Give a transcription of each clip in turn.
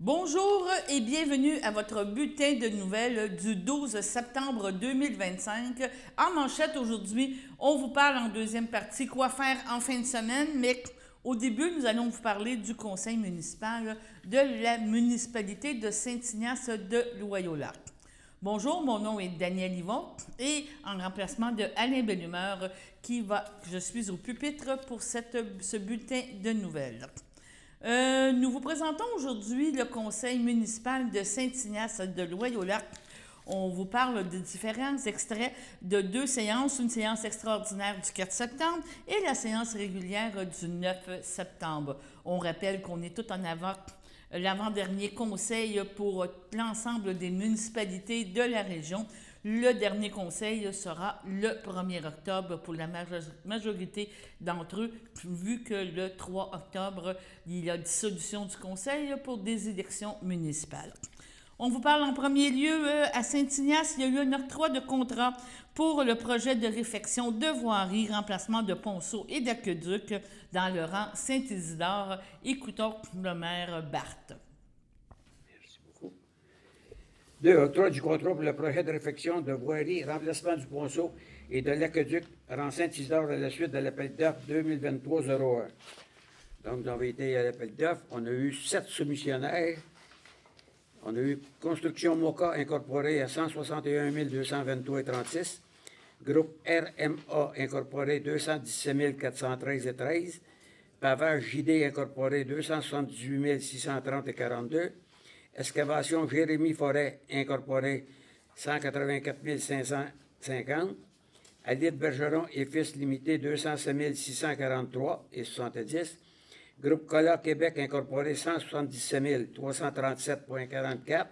Bonjour et bienvenue à votre bulletin de nouvelles du 12 septembre 2025. En manchette aujourd'hui, on vous parle en deuxième partie quoi faire en fin de semaine, mais au début, nous allons vous parler du conseil municipal de la municipalité de Saint-Ignace de Loyola. Bonjour, mon nom est Daniel Yvon et en remplacement de Alain Bellumeur, je suis au pupitre pour ce bulletin de nouvelles. Nous vous présentons aujourd'hui le conseil municipal de Saint-Ignace de Loyola. On vous parle de différents extraits de deux séances, une séance extraordinaire du 4 septembre et la séance régulière du 9 septembre. On rappelle qu'on est tout en avant l'avant-dernier conseil pour l'ensemble des municipalités de la région. Le dernier conseil sera le 1er octobre pour la majorité d'entre eux, vu que le 3 octobre, il y a dissolution du conseil pour des élections municipales. On vous parle en premier lieu à Saint-Ignace, il y a eu un octroi de contrat pour le projet de réfection de voirie, remplacement de ponceau et d'aqueduc dans le rang Saint-Isidore. Écoutons le maire Barthes. Merci beaucoup. 2. Octroi du contrat pour le projet de réfection de voirie, remplacement du ponceau et de l'aqueduc rang Saint-Isidore à la suite de l'appel d'offres 2023-01. Donc, nous avons été à l'appel d'offres. On a eu 7 soumissionnaires. On a eu Construction Moka incorporée à 161 223,36. Groupe RMA incorporé 217 413,13. Pavage JD incorporé 278 630,42. Excavation Jérémy Forêt incorporé 184 550. Alide Bergeron et Fils limité 207 643,70. Groupe Cola Québec incorporé 177 337,44.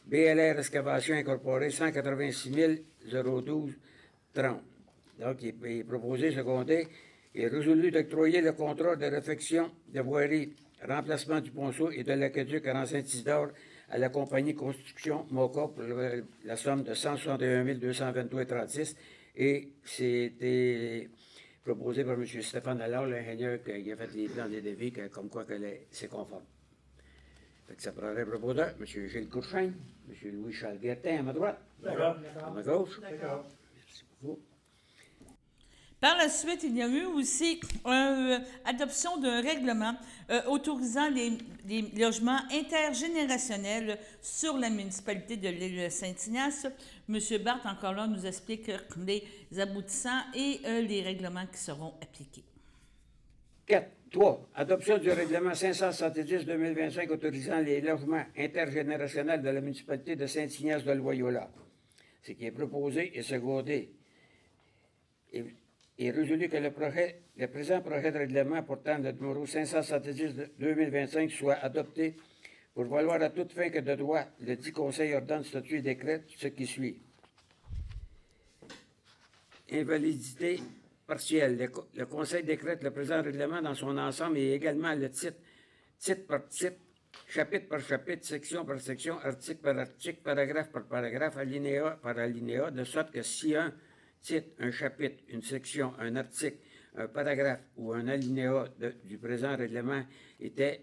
BLR Excavation incorporé 186 012,30. Donc, il est proposé, secondé, et résolu d'octroyer le contrat de réfection de voirie, remplacement du ponceau et de l'aqueduc à Saint-Isidore à la compagnie Construction Moka pour la somme de 161 223,36. Et c'était proposé par M. Stéphane Allard, l'ingénieur qui a fait les plans des devis, comme quoi c'est conforme. Ça prendrait propos d'un M. Gilles Courchain, M. Louis-Charles Guertin à ma droite, à ma gauche. D'accord. Merci beaucoup. Par la suite, il y a eu aussi l'adoption d'un règlement autorisant les logements intergénérationnels sur la municipalité de l'île Saint-Ignace. M. Barthes, encore là, nous explique les aboutissants et les règlements qui seront appliqués. 3. Adoption du règlement 570-2025 autorisant les logements intergénérationnels de la municipalité de Saint-Ignace de Loyola. Ce qui est proposé et secondé. Et résolu que le présent projet de règlement portant le numéro 570-2025 soit adopté pour valoir à toute fin que de droit le dit Conseil ordonne, statut et décrète ce qui suit. Invalidité partielle. Le Conseil décrète le présent règlement dans son ensemble et également le titre par titre, chapitre par chapitre, section par section, article par article, paragraphe par paragraphe, alinéa par alinéa, de sorte que si un titre, un chapitre, une section, un article, un paragraphe ou un alinéa du présent règlement était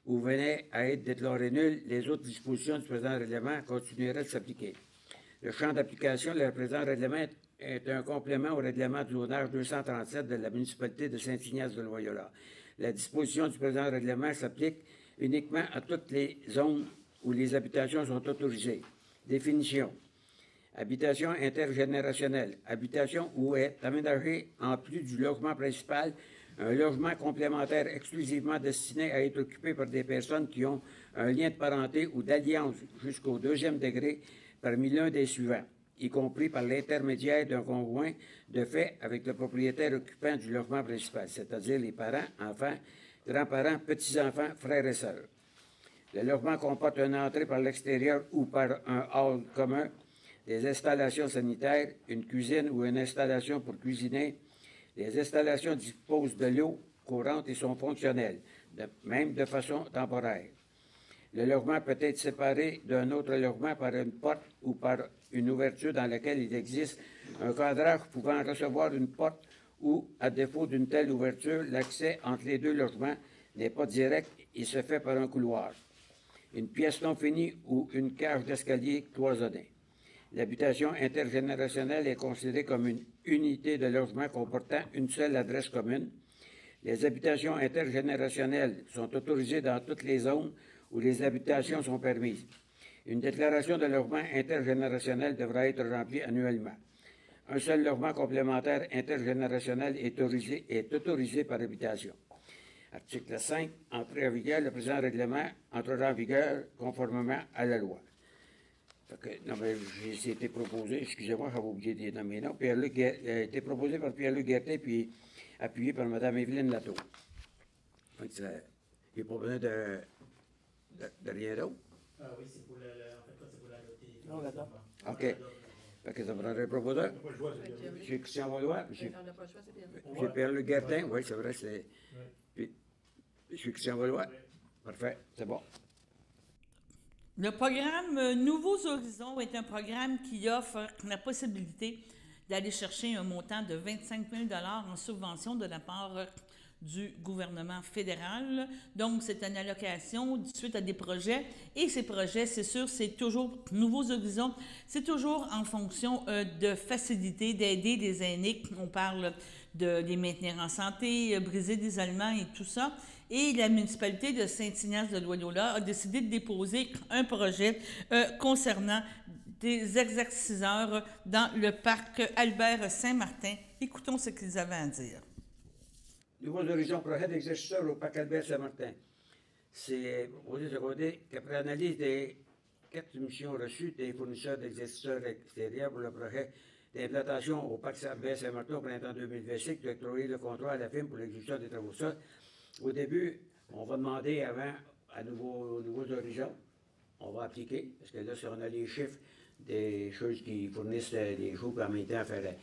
ou venait à être déclaré nul, les autres dispositions du présent règlement continueraient de s'appliquer. Le champ d'application du présent règlement est un complément au règlement du zonage 237 de la municipalité de Saint-Ignace de Loyola. La disposition du présent règlement s'applique uniquement à toutes les zones où les habitations sont autorisées. Définition. Habitation intergénérationnelle. Habitation où est aménagé, en plus du logement principal, un logement complémentaire exclusivement destiné à être occupé par des personnes qui ont un lien de parenté ou d'alliance jusqu'au 2e degré parmi l'un des suivants, y compris par l'intermédiaire d'un conjoint de fait avec le propriétaire occupant du logement principal, c'est-à-dire les parents, enfants, grands-parents, petits-enfants, frères et sœurs. Le logement comporte une entrée par l'extérieur ou par un hall commun, des installations sanitaires, une cuisine ou une installation pour cuisiner. Les installations disposent de l'eau courante et sont fonctionnelles, même de façon temporaire. Le logement peut être séparé d'un autre logement par une porte ou par une ouverture dans laquelle il existe un cadrage pouvant recevoir une porte ou, à défaut d'une telle ouverture, l'accès entre les deux logements n'est pas direct et se fait par un couloir. une pièce non finie ou une cage d'escalier cloisonnée. L'habitation intergénérationnelle est considérée comme une unité de logement comportant une seule adresse commune. Les habitations intergénérationnelles sont autorisées dans toutes les zones où les habitations sont permises. Une déclaration de logement intergénérationnel devra être remplie annuellement. Un seul logement complémentaire intergénérationnel est autorisé par habitation. Article 5. Entrée en vigueur, le présent règlement entrera en vigueur conformément à la loi. J'ai été proposé, excusez-moi, j'avais oublié de nommer noms, Pierre-Luc a été proposé par Pierre-Luc Guertin, puis appuyé par Mme Evelyne Latour. Il n'y a pas besoin de rien d'autre. Ah oui, c'est pour l'adopter. Non, d'accord. OK. Fait que ça prendrait un proposeur. M. Christian Valois, M. Pierre-Luc Guertin, oui, c'est vrai, c'est... Puis, M. Christian Valois. Parfait, c'est bon. Le programme Nouveaux Horizons est un programme qui offre la possibilité d'aller chercher un montant de 25 000 $ en subvention de la part du gouvernement fédéral. Donc, c'est une allocation suite à des projets. Et ces projets, c'est sûr, c'est toujours Nouveaux Horizons. C'est toujours en fonction de faciliter, d'aider les aînés. On parle de les maintenir en santé, briser l'isolement et tout ça. Et la municipalité de Saint-Ignace-de-Loyola a décidé de déposer un projet concernant des exerciceurs dans le parc Albert-Saint-Martin. Écoutons ce qu'ils avaient à dire. Nouveaux Horizons, projet d'exerciceurs au parc Albert-Saint-Martin. C'est proposé de côté qu'après analyse des 4 soumissions reçues des fournisseurs d'exerciceurs extérieurs pour le projet d'implantation au parc Albert-Saint-Martin au printemps 2026, de octroyer le contrat à la firme pour l'exécution des travaux sol. Au début, on va demander avant à Nouveaux Horizons, on va appliquer, parce que là, si on a les chiffres des choses qui fournissent des jours, puis en même temps faire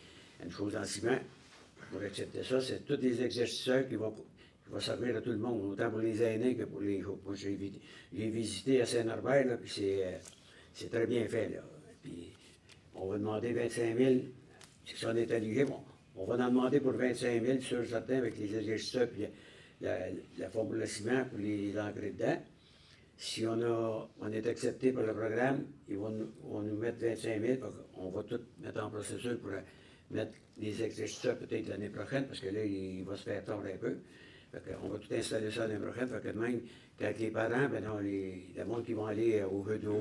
une chose en ciment, pour accepter ça, c'est tous les exerciceurs qui vont servir à tout le monde, autant pour les aînés que pour les jours. Moi, j'ai visité à Saint-Norbert, puis c'est très bien fait, là. Puis, on va demander 25 000, si on est éligible, on va en demander pour 25 000, sûr certain, avec les exerciceurs, puis la formule de ciment pour les engrais dedans. Si on est accepté par le programme, ils vont nous mettre 25 000, on va tout mettre en processus pour mettre les exerciceurs peut-être l'année prochaine, parce que là, il va se faire tard un peu. On va tout installer ça l'année prochaine. Fait que même, quand les parents, les monde qui vont aller au jeu d'eau,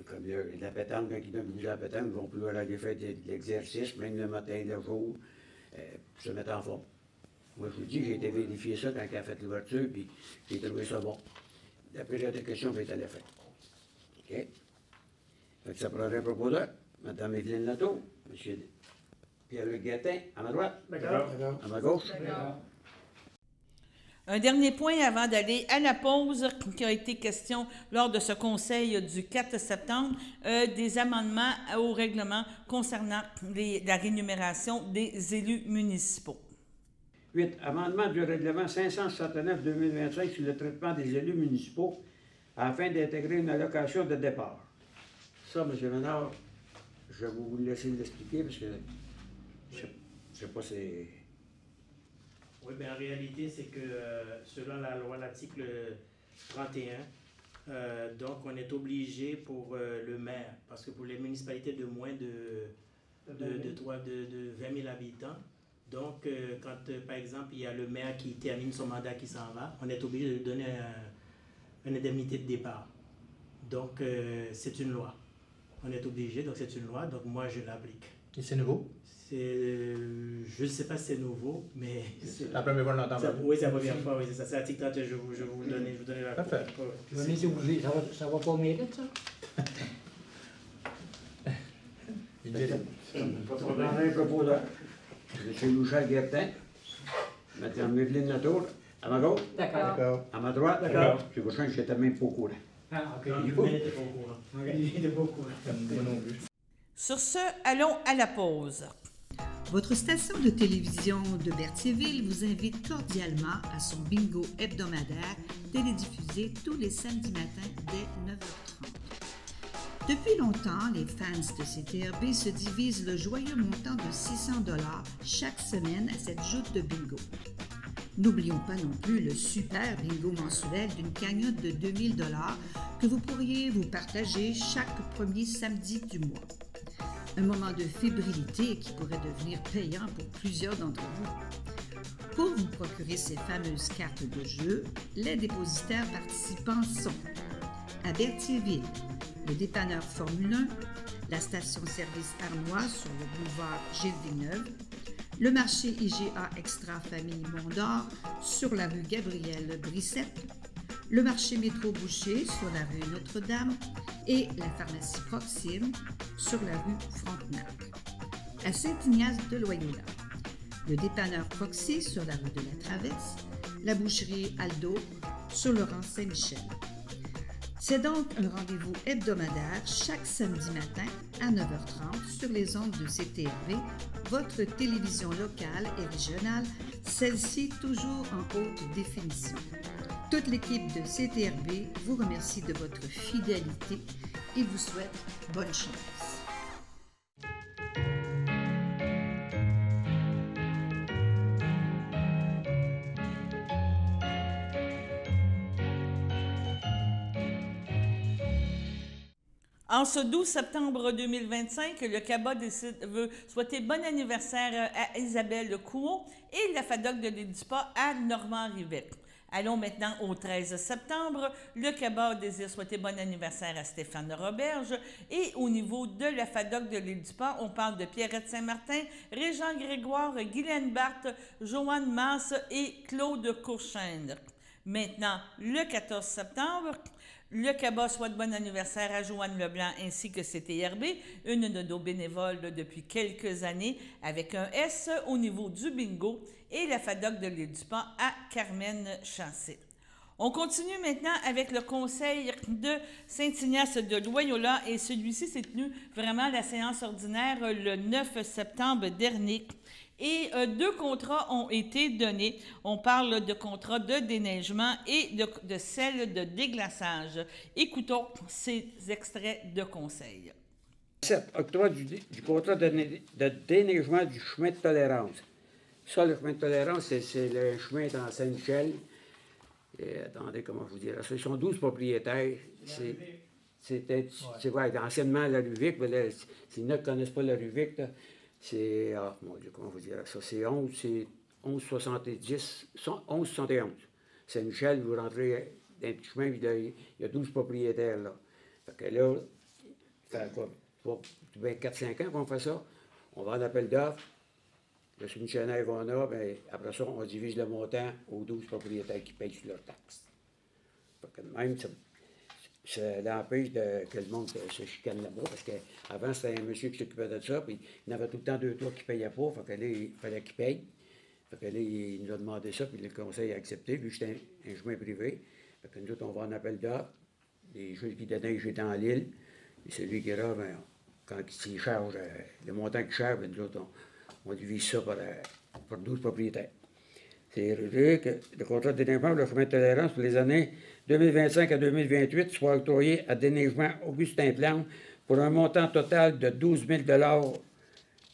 comme la pétanque, quand ils donnent bouger la pétanque, ils vont pouvoir aller faire de l'exercice, même le matin, le jour, pour se mettre en forme. Moi, je vous dis, j'ai été vérifier ça quand il a fait l'ouverture, puis j'ai trouvé ça bon. La période de questions va être à la fin. OK? Fait que ça prendrait un proposeur. Mme Evelyne Latour, M. Pierre-Luc Guertin, à ma droite. D'accord. À ma gauche. D'accord. Un dernier point avant d'aller à la pause, qui a été question lors de ce conseil du 4 septembre, des amendements au règlement concernant la rémunération des élus municipaux. 8. Amendement du règlement 569-2025 sur le traitement des élus municipaux afin d'intégrer une allocation de départ. Ça, M. Ménard, je vais vous laisser l'expliquer parce que je ne sais pas si... Oui, bien en réalité, c'est que selon la loi, l'article 31, donc on est obligé pour le maire, parce que pour les municipalités de moins de 20 000 habitants, donc quand par exemple il y a le maire qui termine son mandat qui s'en va, on est obligé de lui donner une indemnité de départ. Donc c'est une loi. On est obligé, donc c'est une loi, donc moi je l'applique. Et c'est nouveau? Je ne sais pas si c'est nouveau, mais... C'est la première fois que l'entend parler. Oui, c'est la première fois, oui, c'est ça. C'est l'article 31, je vais vous donner la... Parfait. Ça va pas mériter, ça? On va prendre un proposeur. M. Louchard Guertin, Mme Evelyne Latour, à ma gauche. D'accord. À ma droite. D'accord. M. Gauchin, je n'étais même pas au courant. Ah, OK. Il n'était pas au courant. Il n'était pas au courant. Moi non plus. Sur ce, allons à la pause. Votre station de télévision de Berthierville vous invite cordialement à son bingo hebdomadaire télédiffusé tous les samedis matins dès 9h30. Depuis longtemps, les fans de CTRB se divisent le joyeux montant de 600 $ chaque semaine à cette joute de bingo. N'oublions pas non plus le super bingo mensuel d'une cagnotte de 2000 $ que vous pourriez vous partager chaque premier samedi du mois. Un moment de fébrilité qui pourrait devenir payant pour plusieurs d'entre vous. Pour vous procurer ces fameuses cartes de jeu, les dépositaires participants sont à Berthierville, le dépanneur Formule 1, la station-service Arnois sur le boulevard Gilles Villeneuve, le marché IGA Extra Famille Mont-d'Or sur la rue Gabrielle Brissette, le marché Métro Boucher sur la rue Notre-Dame et la pharmacie Proxime sur la rue Frontenac. À Saint-Ignace de Loyola, le dépanneur Proxy sur la rue de la Traverse, la boucherie Aldo sur le rang Saint-Michel. C'est donc un rendez-vous hebdomadaire chaque samedi matin à 9h30 sur les ondes de CTRV, votre télévision locale et régionale, celle-ci toujours en haute définition. Toute l'équipe de CTRB vous remercie de votre fidélité et vous souhaite bonne chance. En ce 12 septembre 2025, le CABA veut souhaiter bon anniversaire à Isabelle Couot et la FADOC de l'Édipa à Normand Rivette. Allons maintenant au 13 septembre. Le CABA désire souhaiter bon anniversaire à Stéphane Roberge. Et au niveau de la FADOC de l'Édipa, on parle de Pierrette Saint-Martin, Régent Grégoire, Guylaine Barthes, Joanne Masse et Claude Courchaine. Maintenant, le 14 septembre, le CABA souhaite bon anniversaire à Joanne Leblanc ainsi que CTRB, une de nos bénévoles depuis quelques années, avec un S au niveau du bingo, et la FADOC de l'Édupan à Carmen Chancet. On continue maintenant avec le conseil de Saint-Ignace de Loyola, et celui-ci s'est tenu vraiment la séance ordinaire le 9 septembre dernier. Et 2 contrats ont été donnés. On parle de contrats de déneigement et de celles de déglaçage. Écoutons ces extraits de conseils. 7. Octroi du contrat de déneigement du chemin de tolérance. Ça, le chemin de tolérance, c'est le chemin dans Saint-Michel. Attendez, comment je vous dirais ça? Ils sont 12 propriétaires. C'était anciennement la rue Vic, mais là, s'il y en a qui ne connaissent pas la rue Vic, là, c'est, mon Dieu, comment vous dire ça? C'est 1171. Saint-Michel, vous rentrez dans le chemin, il y a 12 propriétaires là. Fait que là, ça fait 4-5 ans qu'on fait ça. On va en appel d'offres. Le soumissionnaire qu'on a, bien, après ça, on divise le montant aux 12 propriétaires qui payent sur leurs taxes. Fait que même, ça l'empêche que le monde se chicane là-bas, parce qu'avant, c'était un monsieur qui s'occupait de ça, puis il y en avait tout le temps 2-3 qui ne payaient pas, fait que là, il fallait qu'il paye. Fait que là, il nous a demandé ça, puis le conseil a accepté, vu que c'était un chemin privé. Fait que nous autres, on va en appel d'offres. Les choses qui donnaient, j'étais dans l'île, et celui qui est là, bien, quand il charge, le montant qu'il charge, bien, nous autres, on divise ça par 12 propriétaires. C'est réglé que le contrat de déneigement pour le chemin de tolérance pour les années 2025 à 2028 soit octroyé à Déneigement Augustin Plante pour un montant total de 12 000 $,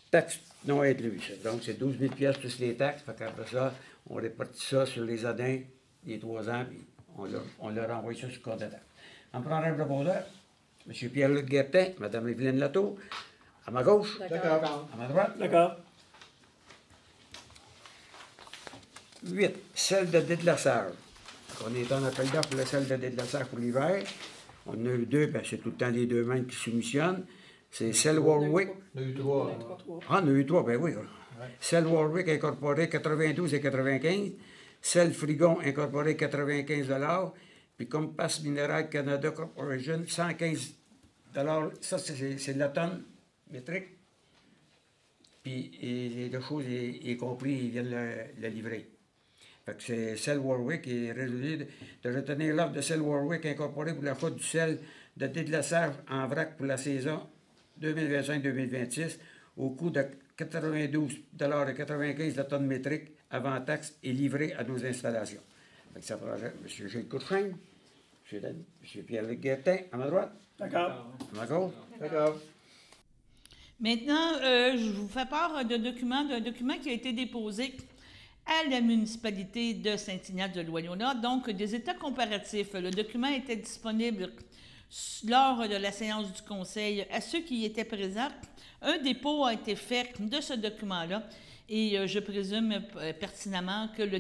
taxes non incluses. Donc, c'est 12 000 $ plus les taxes. Fait qu'après ça, on répartit ça sur les années, les 3 ans, puis on leur envoie ça sur le compte de taxes. En prenant un répondeur, M. Pierre-Luc Guertin, Mme Evelyne Latour, à ma gauche. D'accord. À ma droite. D'accord. 8. Celle de dédlaçage. On est en appel d'offres pour la selle de dédlaçage pour l'hiver. On en a eu 2, bien, c'est tout le temps les 2 mêmes qui soumissionnent. C'est celle Warwick. On a eu 3. Ah, on a eu 3, ben oui. Ouais. Celle Warwick incorporée 92 et 95. Celle Frigon incorporée 95 $. Puis Compass Mineral Canada Corporation 115 $. Ça, c'est la tonne métrique. Puis et le chose est compris, ils viennent le livrer. Fait que c'est Cell Warwick qui est résolu de retenir l'offre de Cell Warwick incorporée pour la faute du sel de dédlaçage en vrac pour la saison 2025-2026 au coût de 92,95 $ la tonne métrique avant taxe et livré à nos installations. Fait que ça prend M. Gilles Courchaine, M. Pierre-Luc Guertin, à ma droite. D'accord. À ma gauche. D'accord. Maintenant, je vous fais part d'un document qui a été déposé à la municipalité de Saint-Ignace-de-Loyola. Donc, des états comparatifs. Le document était disponible lors de la séance du conseil à ceux qui y étaient présents. Un dépôt a été fait de ce document-là et je présume pertinemment que le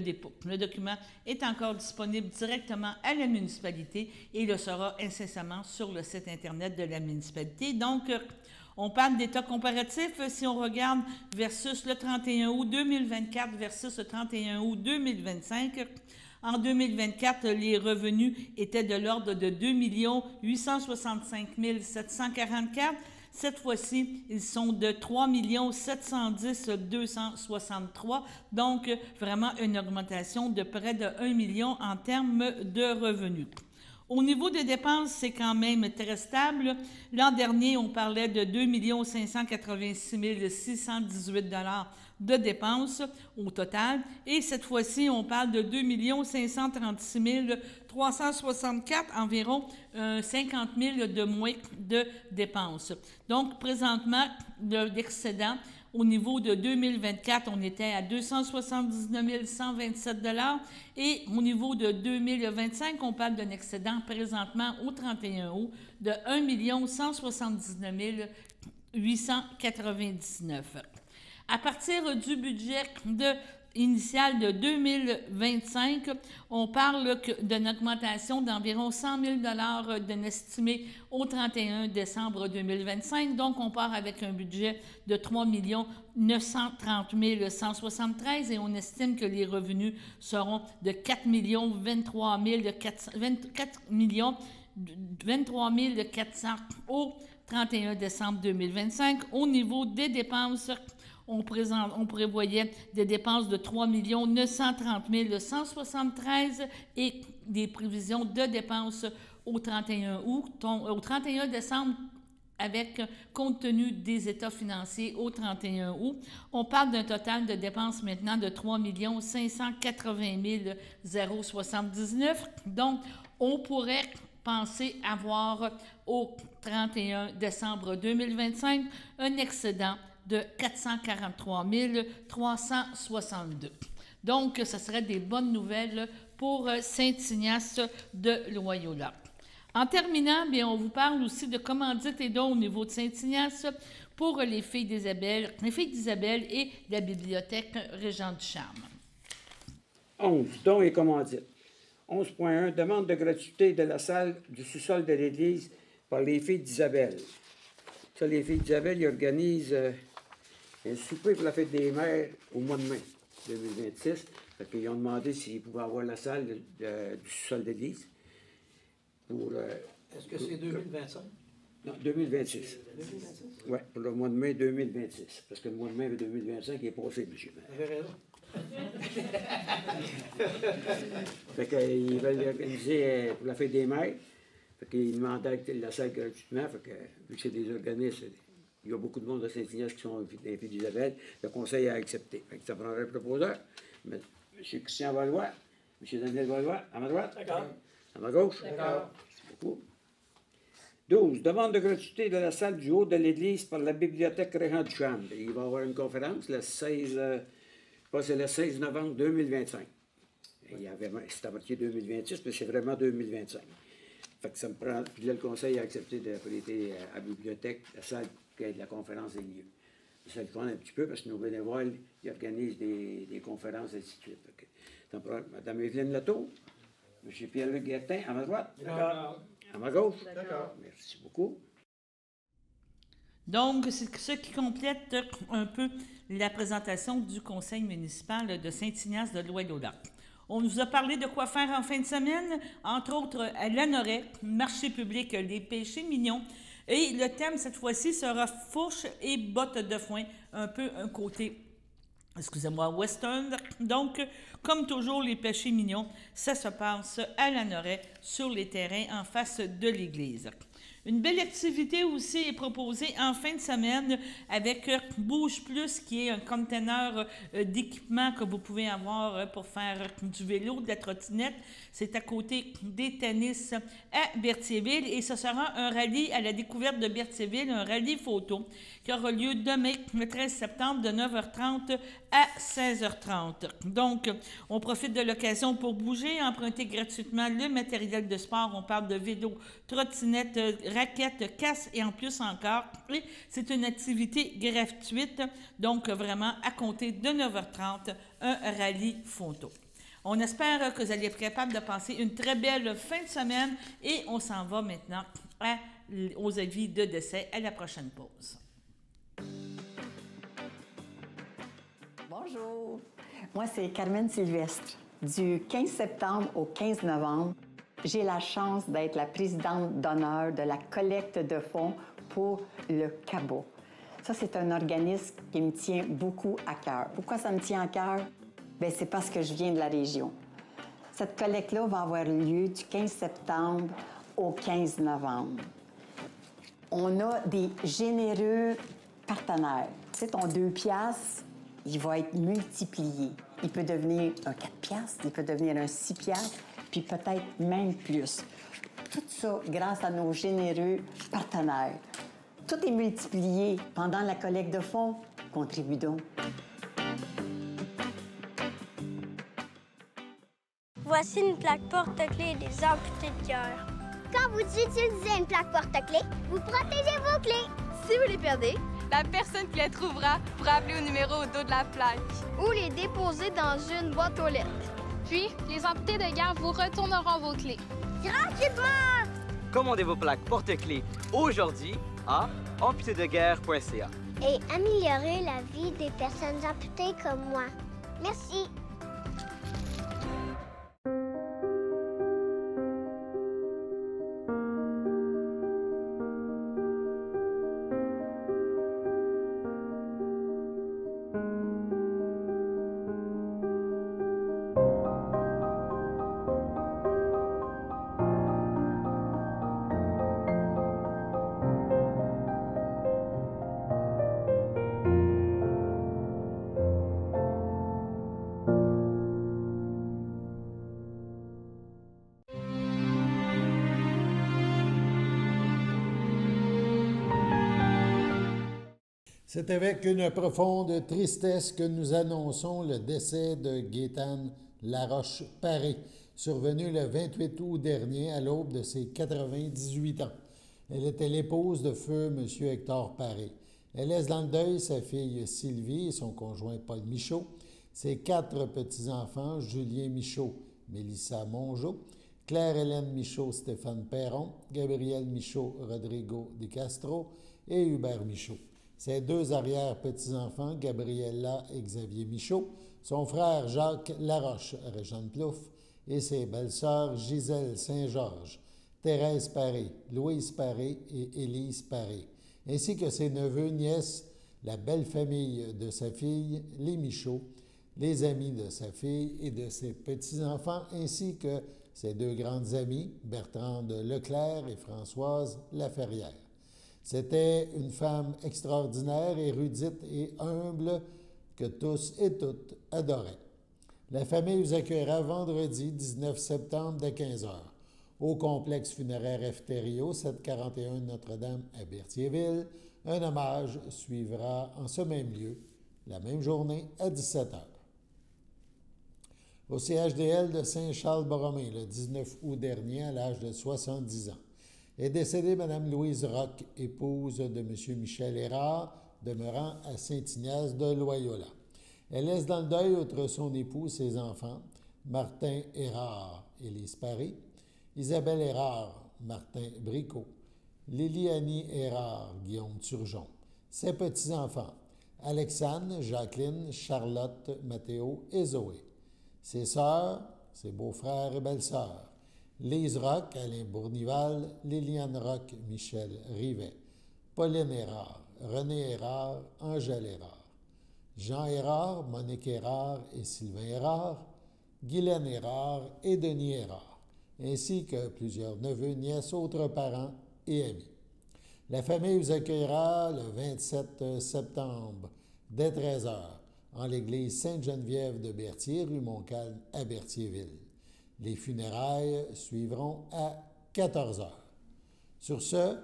document est encore disponible directement à la municipalité et le sera incessamment sur le site Internet de la municipalité. Donc, on parle d'état comparatif. Si on regarde versus le 31 août 2024 versus le 31 août 2025, en 2024, les revenus étaient de l'ordre de 2 865 744. Cette fois-ci, ils sont de 3 710 263. Donc, vraiment une augmentation de près de 1 million en termes de revenus. Au niveau des dépenses, c'est quand même très stable. L'an dernier, on parlait de 2 586 618 de dépenses au total. Et cette fois-ci, on parle de 2 536 364, environ 50 000 de moins de dépenses. Donc, présentement, l'excédent, au niveau de 2024, on était à 279 127 et au niveau de 2025, on parle d'un excédent présentement au 31 août de 1 179 899. À partir du budget initial de 2025, on parle d'une augmentation d'environ 100 000 d'un estimé au 31 décembre 2025. Donc, on part avec un budget de 3 930 173 et on estime que les revenus seront de 4 400 au 31 décembre 2025. Au niveau des dépenses, on prévoyait des dépenses de 3 930 173 et des prévisions de dépenses au 31 décembre avec compte tenu des états financiers au 31 août. On parle d'un total de dépenses maintenant de 3 580 079. Donc, on pourrait penser avoir au 31 décembre 2025 un excédent de 443 362. Donc, ce serait des bonnes nouvelles pour Saint-Ignace-de-Loyola. En terminant, bien, on vous parle aussi de commandites et dons au niveau de Saint-Ignace pour les filles d'Isabelle et la bibliothèque Régent-Ducharme. 11. Dons et commandites. 11.1. Demande de gratuité de la salle du sous-sol de l'Église par les filles d'Isabelle. Ça, les filles d'Isabelle, ils organisent un souper pour la fête des mères au mois de mai 2026. Ils ont demandé s'ils pouvaient avoir la salle du sous-sol de l'Église. Est-ce que c'est 2025? Non, 2026. 2026? Oui, pour le mois de mai 2026. Parce que le mois de mai 2025 est passé, monsieur. Vous avez raison. Fait qu'ils veulent organiser pour la fête des mères. Fait qu'ils demandaient la salle gratuitement. Fait que, vu que c'est des organismes, il y a beaucoup de monde de Saint-Ignace qui sont des filles d'Isabelle. Le conseil a accepté. Fait que ça prendrait un proposeur. M. Christian Valois, M. Daniel Valois, à ma droite. D'accord. À ma gauche. D'accord. Merci beaucoup. 12. Demande de gratuité de la salle du haut de l'Église par la bibliothèque Régent-Ducharme. Il va y avoir une conférence le 16, c'est le 16 novembre 2025. C'était marqué 2026, mais c'est vraiment 2025. Fait que ça me prend. Puis là, le conseil a accepté de prêter à la bibliothèque la salle que la conférence ait lieu. Ça le prend un petit peu parce que nos bénévoles ils organisent des conférences et ainsi de suite. Fait que, Mme Evelyne Latour, M. Pierre-Luc Guertin, à ma droite. D'accord. À ma gauche. D'accord. Merci beaucoup. Donc, c'est ce qui complète un peu la présentation du conseil municipal de Saint-Ignace-de-Loyola. On nous a parlé de quoi faire en fin de semaine, entre autres à Lanoret, marché public, les péchés mignons. Et le thème, cette fois-ci, sera fourche et bottes de foin, un peu un côté, western. Donc, comme toujours, les péchés mignons, ça se passe à Lanoret, sur les terrains en face de l'église. Une belle activité aussi est proposée en fin de semaine avec Bouge Plus, qui est un conteneur d'équipement que vous pouvez avoir pour faire du vélo, de la trottinette. C'est à côté des tennis à Berthierville et ce sera un rallye à la découverte de Berthierville, un rallye photo qui aura lieu demain, le 13 septembre, de 9h30 à 16h30. Donc, on profite de l'occasion pour bouger, emprunter gratuitement le matériel de sport. On parle de vélo, trottinette, raquettes, casse et en plus encore. Et c'est une activité gratuite, donc vraiment à compter de 9h30, un rallye photo. On espère que vous allez être capable de passer une très belle fin de semaine et on s'en va maintenant aux avis de décès à la prochaine pause. Bonjour, moi c'est Carmen Sylvestre. Du 15 septembre au 15 novembre, j'ai la chance d'être la présidente d'honneur de la collecte de fonds pour le CABA. Ça, c'est un organisme qui me tient beaucoup à cœur. Pourquoi ça me tient à cœur? Bien, c'est parce que je viens de la région. Cette collecte-là va avoir lieu du 15 septembre au 15 novembre. On a des généreux partenaires. Tu sais, ton 2 piastres, il va être multiplié. Il peut devenir un 4 piastres, il peut devenir un 6 piastres, puis peut-être même plus. Tout ça grâce à nos généreux partenaires. Tout est multiplié pendant la collecte de fonds. Contribue donc. Voici une plaque porte-clés des amputés de cœur. Quand vous utilisez une plaque porte-clés, vous protégez vos clés. Si vous les perdez, la personne qui les trouvera pourra appeler au numéro au dos de la plaque. Ou les déposer dans une boîte aux lettres. Puis, les amputés de guerre vous retourneront vos clés. Gratuitement! Commandez vos plaques porte-clés aujourd'hui à amputédeguerre.ca. Et améliorez la vie des personnes amputées comme moi. Merci. C'est avec une profonde tristesse que nous annonçons le décès de Gaétane Laroche-Paré, survenu le 28 août dernier à l'aube de ses 98 ans. Elle était l'épouse de feu M. Hector Paré. Elle laisse dans le deuil sa fille Sylvie et son conjoint Paul Michaud, ses 4 petits-enfants, Julien Michaud, Mélissa Mongeau, Claire-Hélène Michaud, Stéphane Perron, Gabriel Michaud, Rodrigo Di Castro et Hubert Michaud. Ses 2 arrière-petits-enfants, Gabriella et Xavier Michaud, son frère Jacques Laroche, Régent Plouffe, et ses belles-sœurs Gisèle Saint-Georges, Thérèse Paré, Louise Paré et Élise Paré, ainsi que ses neveux, nièces, la belle famille de sa fille, les Michaud, les amis de sa fille et de ses petits-enfants, ainsi que ses 2 grandes amies, Bertrande Leclerc et Françoise Laferrière. C'était une femme extraordinaire, érudite et humble que tous et toutes adoraient. La famille vous accueillera vendredi 19 septembre dès 15h au complexe funéraire Efterio, 741 Notre-Dame à Berthierville. Un hommage suivra en ce même lieu, la même journée à 17h. Au CHDL de Saint-Charles-Borromée, le 19 août dernier, à l'âge de 70 ans, est décédée Mme Louise Roch, épouse de M. Michel Hérard, demeurant à Saint-Ignace de Loyola. Elle laisse dans le deuil, outre son époux, ses enfants, Martin Hérard, Élise Paré, Isabelle Hérard, Martin Bricot, Lilianie Hérard, Guillaume Turgeon, ses petits-enfants, Alexandre, Jacqueline, Charlotte, Mathéo et Zoé, ses sœurs, ses beaux-frères et belles-sœurs, Lise Roch, Alain Bournival, Liliane Roch, Michel Rivet, Pauline Hérard, René Hérard, Angèle Hérard, Jean Hérard, Monique Hérard et Sylvain Hérard, Guylaine Hérard et Denis Hérard, ainsi que plusieurs neveux, nièces, autres parents et amis. La famille vous accueillera le 27 septembre dès 13h en l'église Sainte-Geneviève de Berthier, rue Montcalm à Berthierville. Les funérailles suivront à 14h. Sur ce,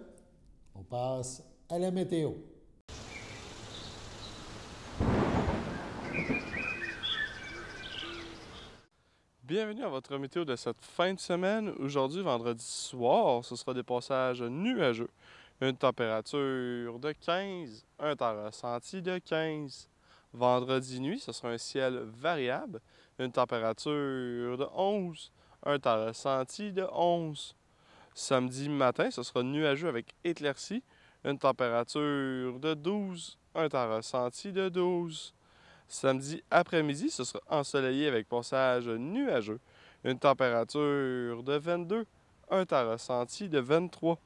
on passe à la météo. Bienvenue à votre météo de cette fin de semaine. Aujourd'hui, vendredi soir, ce sera des passages nuageux. Une température de 15, un temps ressenti de 15. Vendredi nuit, ce sera un ciel variable. Une température de 11, un temps ressenti de 11. Samedi matin, ce sera nuageux avec éclaircie. Une température de 12, un temps ressenti de 12. Samedi après-midi, ce sera ensoleillé avec passage nuageux. Une température de 22, un temps ressenti de 23.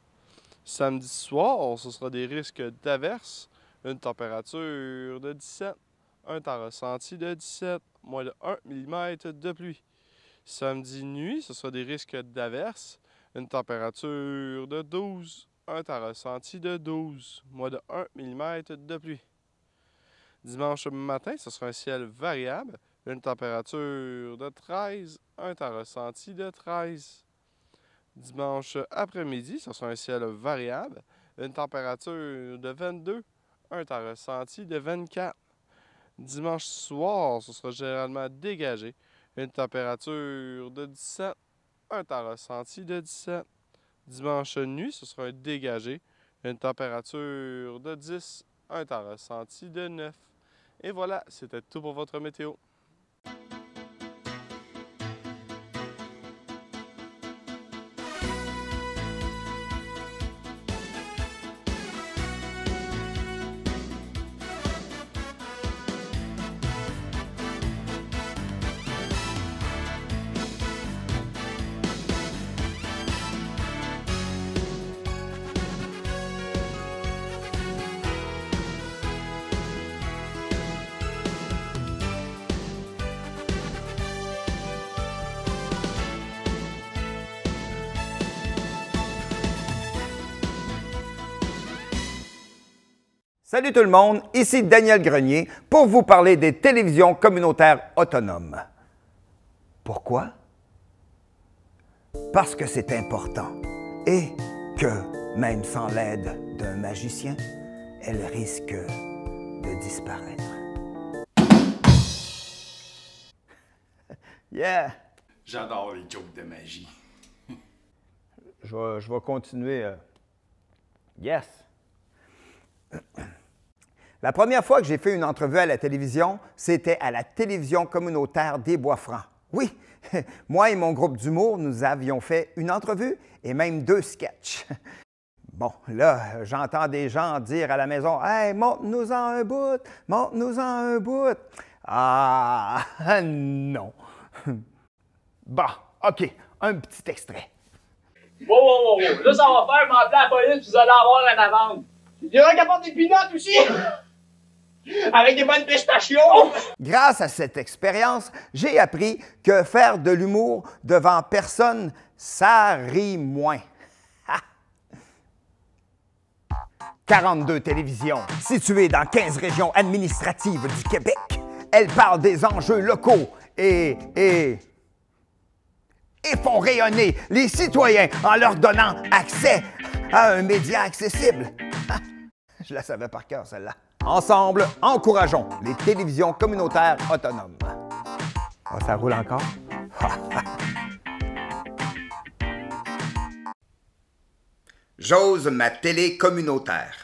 Samedi soir, ce sera des risques d'averses. Une température de 17, un temps ressenti de 17, moins de 1 mm de pluie. Samedi nuit, ce sera des risques d'averses. Une température de 12, un temps ressenti de 12, moins de 1 mm de pluie. Dimanche matin, ce sera un ciel variable, une température de 13, un temps ressenti de 13. Dimanche après-midi, ce sera un ciel variable, une température de 22, un temps ressenti de 24. Dimanche soir, ce sera généralement dégagé, une température de 17, un temps ressenti de 17. Dimanche nuit, ce sera un dégagé, une température de 10, un temps ressenti de 9. Et voilà, c'était tout pour votre météo. Salut tout le monde, ici Daniel Grenier pour vous parler des télévisions communautaires autonomes. Pourquoi? Parce que c'est important et que, même sans l'aide d'un magicien, elles risquent de disparaître. Yeah! J'adore les jokes de magie. Je vais continuer. Yes! La première fois que j'ai fait une entrevue à la télévision, c'était à la télévision communautaire des Bois-Francs. Oui, moi et mon groupe d'humour, nous avions fait une entrevue et même 2 sketchs. Bon, là, j'entends des gens dire à la maison « Hey, montre-nous-en un bout, montre-nous-en un bout. » Ah, non. Bon, OK, un petit extrait. Wow. Là, ça va faire m'appeler la police, vous allez avoir une amende. Il y aura qu'à apporter des pinottes aussi! Avec des bonnes pistachios! Grâce à cette expérience, j'ai appris que faire de l'humour devant personne, ça rit moins. 42 télévisions, situées dans 15 régions administratives du Québec. Elles parlent des enjeux locaux et font rayonner les citoyens en leur donnant accès à un média accessible. Je la savais par cœur, celle-là. Ensemble, encourageons les télévisions communautaires autonomes. Oh, ça roule encore? J'ose ma télé communautaire.